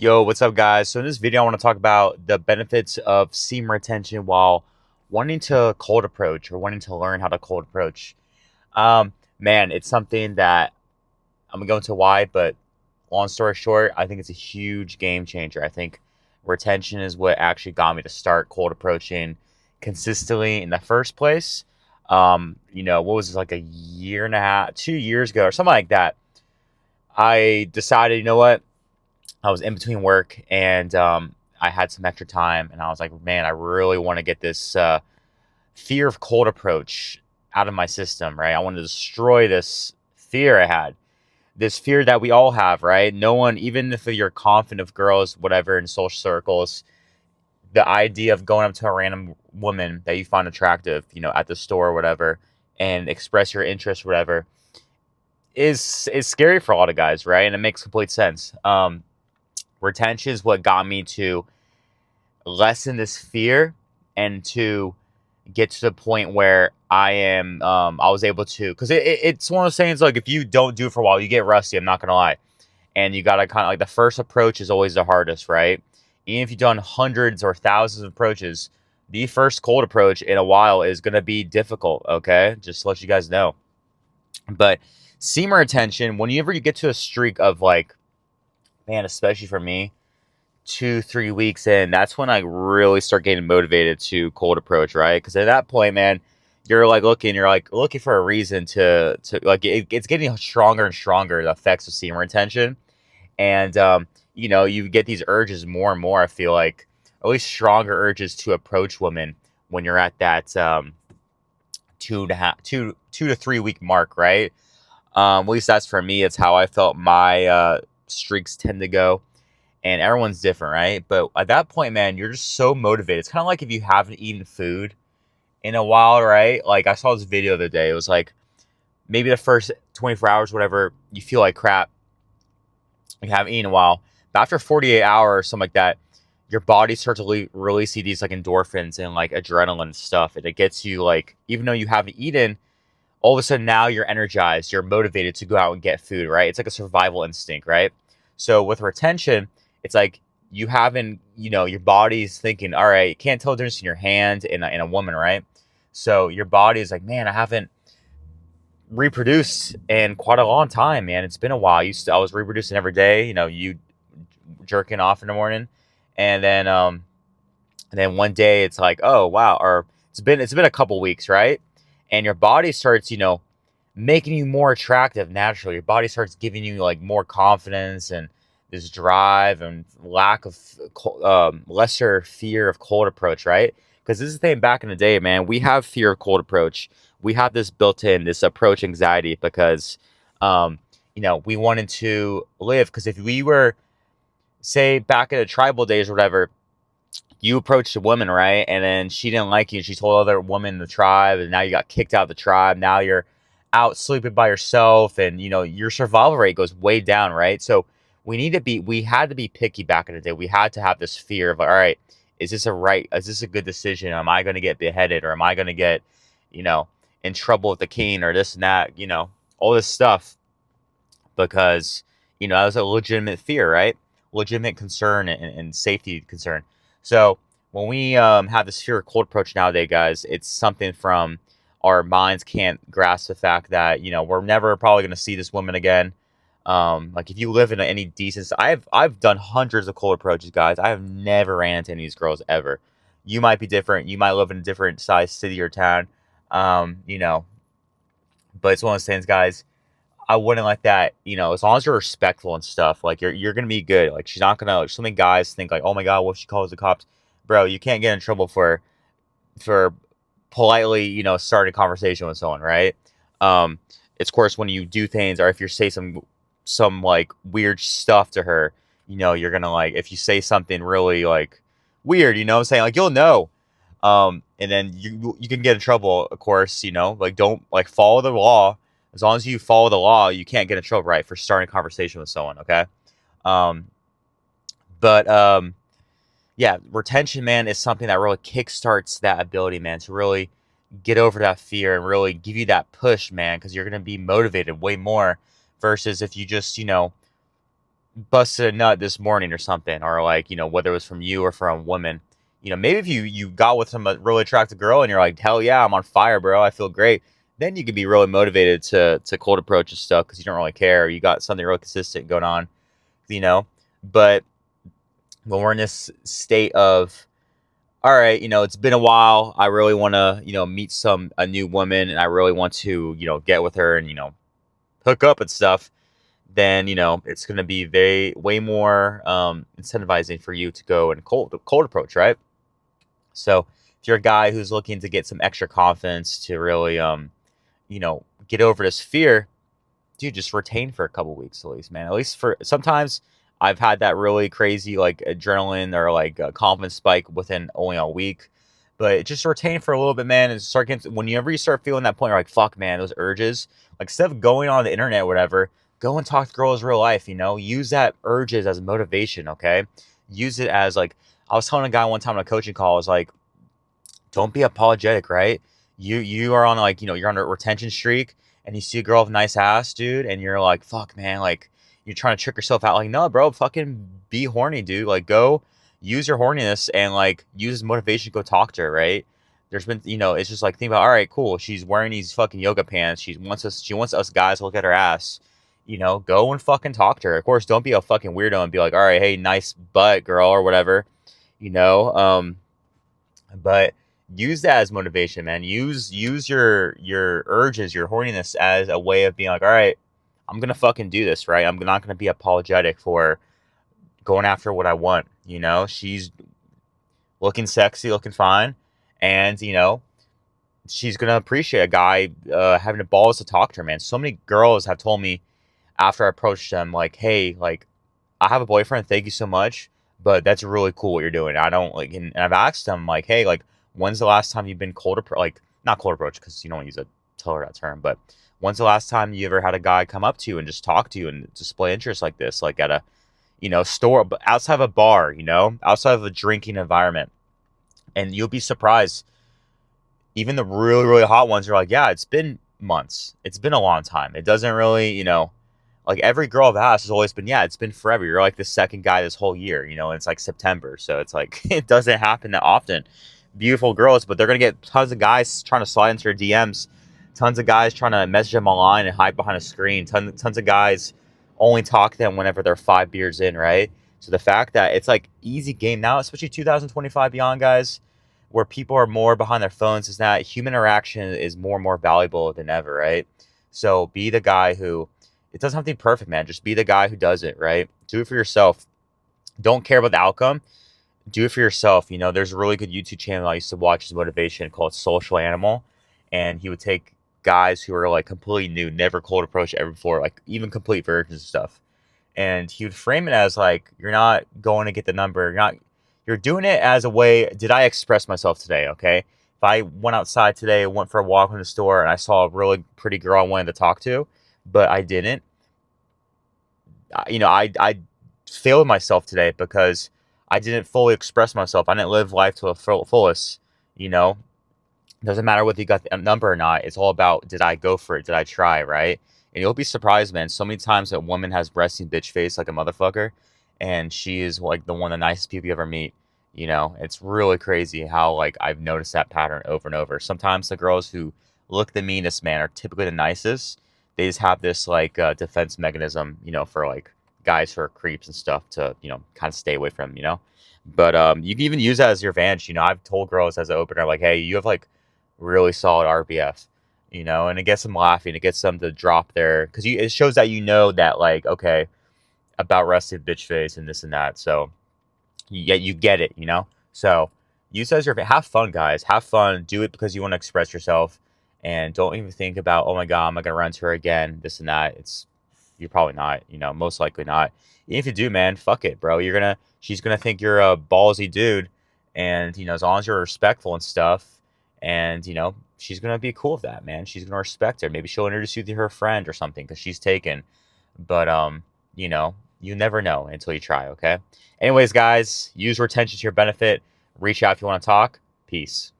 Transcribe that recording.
Yo, what's up, guys? So in this video, I want to talk about the benefits of seam retention while wanting to cold approach or wanting to learn how to cold approach. Man, it's something that I'm gonna go into why, but long story short, I think it's a huge game changer. I think retention is what actually got me to start cold approaching consistently in the first place. What was this, like a year and a half, 2 years ago, or something like that? I decided, you know what? I was in between work and I had some extra time, and I was like, man, I really want to get this fear of cold approach out of my system, right? I want to destroy this fear I had, this fear that we all have, right? No one, even if you're confident of girls, whatever, in social circles, the idea of going up to a random woman that you find attractive, at the store or whatever, and express your interest, or whatever, is scary for a lot of guys, right? And it makes complete sense. Retention is what got me to lessen this fear and to get to the point where I was able to, because it's one of those things, like, if you don't do it for a while, you get rusty. I'm not gonna lie. And you gotta kind of, like, the first approach is always the hardest, right? Even if you've done hundreds or thousands of approaches, the first cold approach in a while is gonna be difficult. Okay, just to let you guys know. But seamer retention, whenever you get to a streak of, like, man, especially for me, 2 3 weeks in, that's when I really start getting motivated to cold approach, right? Because at that point, man, you're looking for a reason to like, it's getting stronger and stronger, the effects of semen retention. And you get these urges more and more. I feel like, at least stronger urges to approach women when you're at that 2 to 3 week mark, right? At least that's for me. It's how I felt my streaks tend to go, and everyone's different, right? But at that point, man, you're just so motivated. It's kind of like if you haven't eaten food in a while, right? Like, I saw this video the other day. It was like, maybe the first 24 hours, whatever, you feel like crap. You haven't eaten in a while. But after 48 hours, something like that, your body starts to release these, like, endorphins and, like, adrenaline and stuff. And it gets you, like, even though you haven't eaten, all of a sudden now you're energized. You're motivated to go out and get food, right? It's like a survival instinct, right? So with retention, it's like you haven't, your body's thinking, all right, you can't tell the difference in your hand in a woman, right? So your body is like, man, I haven't reproduced in quite a long time, man. It's been a while. I was reproducing every day, you jerking off in the morning, and then one day it's like, oh wow, or it's been a couple weeks, right? And your body starts, making you more attractive naturally. Your body starts giving you, like, more confidence and this drive and lack of lesser fear of cold approach, right? Because this is the thing, back in the day, man, we have fear of cold approach. We have this built in, this approach anxiety, because we wanted to live. Because if we were, say, back in the tribal days or whatever, you approached a woman, right? And then she didn't like you, and she told other women in the tribe, and now you got kicked out of the tribe. Now you're out sleeping by yourself, and your survival rate goes way down, right? So we had to be picky back in the day. We had to have this fear of, all right, is this a good decision? Am I going to get beheaded, or am I going to get, you know, in trouble with the king, or this and that, all this stuff, because, that was a legitimate fear, right? Legitimate concern and safety concern. So when we have this fear of cold approach nowadays, guys, it's something from our minds can't grasp the fact that, we're never probably going to see this woman again. Like, if you live in any decent, I've done hundreds of cold approaches, guys. I have never ran into any of these girls ever. You might be different. You might live in a different size city or town. Um, you know, but it's one of those things, guys. I wouldn't like that, as long as you're respectful and stuff, like, you're gonna be good. Like, she's not gonna, like, so many guys think, like, oh my god, what if she calls the cops? Bro, you can't get in trouble for politely, starting a conversation with someone, right? Um, it's, of course, when you do things, or if you say some like weird stuff to her, you're gonna, like, if you say something really, like, weird, I'm saying, like, you'll know. And then you can get in trouble, of course, like, don't, like, follow the law. As long as you follow the law, you can't get in trouble, right, for starting a conversation with someone, okay? Um, but yeah, retention, man, is something that really kickstarts that ability, man, to really get over that fear and really give you that push, man, because you're gonna be motivated way more versus if you just, busted a nut this morning or something, or like, whether it was from you or from a woman, maybe if you got with some really attractive girl and you're like, hell yeah, I'm on fire, bro, I feel great. Then you could be really motivated to cold approach and stuff because you don't really care. You got something really consistent going on, you know. But when we're in this state of, all right, it's been a while. I really want to, meet a new woman, and I really want to, get with her and hook up and stuff. Then it's going to be way more incentivizing for you to go and cold approach, right? So if you're a guy who's looking to get some extra confidence to really get over this fear, dude, just retain for a couple weeks at least, man. At least for sometimes I've had that really crazy like adrenaline or like a confidence spike within only a week. But just retain for a little bit, man, and start getting, whenever you start feeling that point, you're like, fuck, man, those urges. Like instead of going on the internet or whatever, go and talk to girls real life, Use that urges as motivation, okay? Use it as like I was telling a guy one time on a coaching call, I was like, don't be apologetic, right? You are on like, you're on a retention streak and you see a girl with a nice ass, dude, and you're like, fuck, man, like you're trying to trick yourself out. Like, no, bro, fucking be horny, dude. Like go use your horniness and like use motivation to go talk to her, right? There's been, it's just like think about, all right, cool. She's wearing these fucking yoga pants. She wants us guys to look at her ass. Go and fucking talk to her. Of course, don't be a fucking weirdo and be like, all right, hey, nice butt, girl, or whatever. You know, but use that as motivation, man. Use your urges, your horniness as a way of being like, all right, I'm gonna fucking do this, right? I'm not gonna be apologetic for going after what I want. She's looking sexy, looking fine, and she's gonna appreciate a guy having the balls to talk to her, man. So many girls have told me after I approached them, like, hey, like I have a boyfriend. Thank you so much. But that's really cool what you're doing. I don't like, and I've asked them like, hey, like, when's the last time you've been like, not cold approach because you don't use a tell her that term, but when's the last time you ever had a guy come up to you and just talk to you and display interest like this, like at a, store, but outside of a bar, outside of a drinking environment, and you'll be surprised. Even the really, really hot ones are like, yeah, it's been months. It's been a long time. It doesn't really, like every girl I've asked has always been, yeah, it's been forever. You're like the second guy this whole year, and it's like September. So it's like, it doesn't happen that often. Beautiful girls, but they're going to get tons of guys trying to slide into their DMs, tons of guys trying to message them online and hide behind a screen, tons of guys only talk to them whenever they're 5 beers in, right? So the fact that it's like easy game now, especially 2025 beyond, guys, where people are more behind their phones, is that human interaction is more and more valuable than ever, right? So be the guy who, it doesn't have to be perfect, man. Just be the guy who does it, right? Do it for yourself. Don't care about the outcome. Do it for yourself. There's a really good YouTube channel I used to watch as motivation called Social Animal. And he would take guys who are like completely new, never cold approach ever before, like even complete virgins and stuff. And he would frame it as like, you're not going to get the number. You're doing it as a way, did I express myself today? Okay. If I went outside today, went for a walk in the store and I saw a really pretty girl I wanted to talk to, but I didn't, I failed myself today because I didn't fully express myself. I didn't live life to the fullest. You know, doesn't matter whether you got the number or not. It's all about, did I go for it? Did I try? Right? And you'll be surprised, man. So many times that woman has resting bitch face like a motherfucker, and she is like the one of the nicest people you ever meet. It's really crazy how like I've noticed that pattern over and over. Sometimes the girls who look the meanest, man, are typically the nicest. They just have this like defense mechanism, for like guys who are creeps and stuff to kind of stay away from. But you can even use that as your advantage. I've told girls as an opener like, hey, you have like really solid RBF, and it gets them laughing. It gets them to drop their, because it shows that that like, okay, about rested bitch face and this and that. So you get it. So use as your, have fun, guys. Have fun. Do it because you want to express yourself, and don't even think about, oh my god, am I gonna run to her again? This and that. You're probably not. Most likely not. Even if you do, man, fuck it, bro. She's gonna think you're a ballsy dude, and as long as you're respectful and stuff, and she's gonna be cool with that, man. She's gonna respect her. Maybe she'll introduce you to her friend or something because she's taken. But you never know until you try. Okay. Anyways, guys, use retention to your benefit. Reach out if you want to talk. Peace.